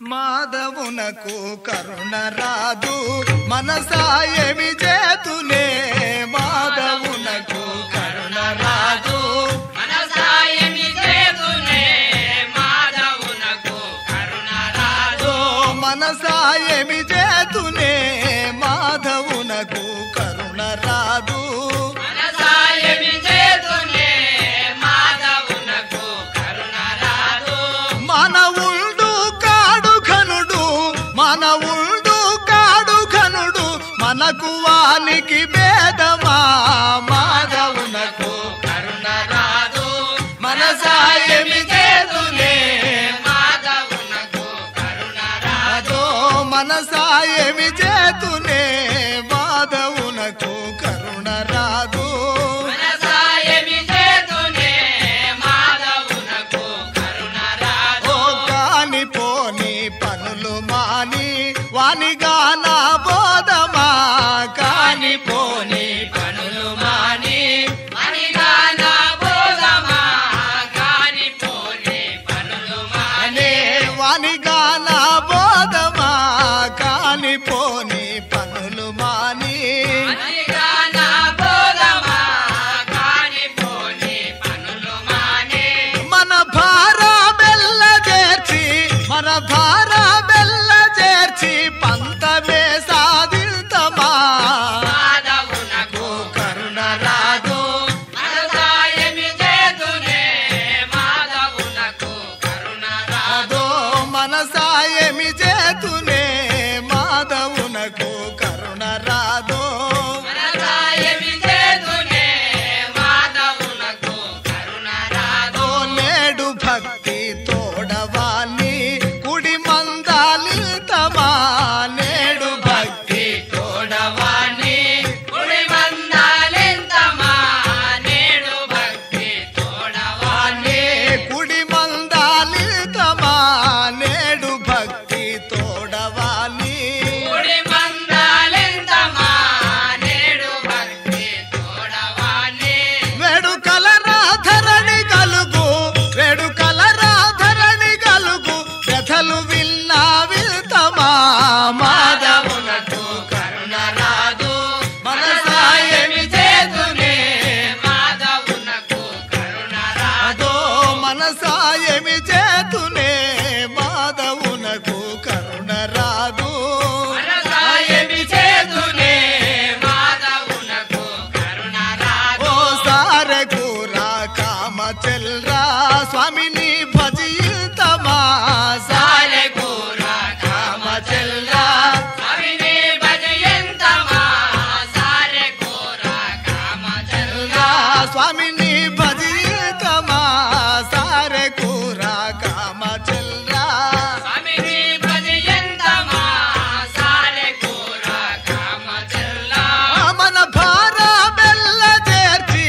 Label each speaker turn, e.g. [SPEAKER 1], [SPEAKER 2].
[SPEAKER 1] మాధవునకు కరుణ రాదు మనసాయమి చేతునే మాధవునకు కరుణ రాదు
[SPEAKER 2] మనసాయమి చేతునే మాధవునకు కరుణ రాదు
[SPEAKER 1] మనసాయమి చేతునే మాధవునకు కరుణ రాదు
[SPEAKER 2] మనసాయమి చేతునే మాధవునకు కరుణ రాదు
[SPEAKER 1] మనవుండు కాడు ఘనుడు మనకు వానికి భేదమా మాధవునకు
[SPEAKER 2] కరుణ రాదు
[SPEAKER 1] మనసాయమి చేతునే
[SPEAKER 2] మాధవునకు కరుణ రాదు
[SPEAKER 1] మనసాయమి చేతునే మాధవునకు కరుణ రాదు
[SPEAKER 2] మనసాయమి చేతునే మాధవునకు కరుణ రాదు
[SPEAKER 1] కాని పోని పనులు మాని వానిగాన బోధమా కాని పోని
[SPEAKER 2] పనులు మాని మణిగాన బోధమా కాని పోని పనులు మాని
[SPEAKER 1] వానిగాన బోధమా కాని పోని పనులు మాని
[SPEAKER 2] మణిగాన బోధమా కాని పోని పనులు మాని
[SPEAKER 1] మన భార బెల్ల చేర్చి పంతమే సాధితమా
[SPEAKER 2] మాధవునకు
[SPEAKER 1] కరుణ రాదు
[SPEAKER 2] మనసాయమి చేతునే మాధవునకు కరుణ రాదు
[SPEAKER 1] మనసాయమి చేతునే మాధవునకు కరుణ రాదు
[SPEAKER 2] మనసాయమి చేతునే మాధవునకు కరుణ రాదు
[SPEAKER 1] నేడు భక్తి తోడవాణి కుడి మందాలితమా నేడు భక్తి
[SPEAKER 2] తోడవాణి కుడి మందాలింతమా నేడు భక్తి తోడవాణి
[SPEAKER 1] కుడి మందాలితమా నేడు భక్తి తోడవాణి
[SPEAKER 2] కుడి మందాలింతమా నేడు భక్తి తోడవాణి
[SPEAKER 1] వేడుకల రాధరణి గలుగు వ్యథలు విన్నా విల్తమా మాధవునకు
[SPEAKER 2] కరుణ రాదు
[SPEAKER 1] మనసాయమి చేతునే
[SPEAKER 2] మాధవునకు కరుణ రాదు
[SPEAKER 1] మనసాయమి చేతునే మాధవునకు కరుణ రాదు
[SPEAKER 2] మనసాయమి చేతునే మాధవునకు కరుణ రాదు
[SPEAKER 1] సారకూరా కామచెల్రా స్వామిని భజితమా
[SPEAKER 2] సాలెగూర కామచెల్లా స్వామిని భజయంతమా సాలెగూర కామచెల్లా
[SPEAKER 1] స్వామిని భజితమా సారకూరా కామచెల్రా
[SPEAKER 2] స్వామిని భజయంతమా సాలెగూర కామచెల్లా
[SPEAKER 1] మన భార బెల్ల చేర్చి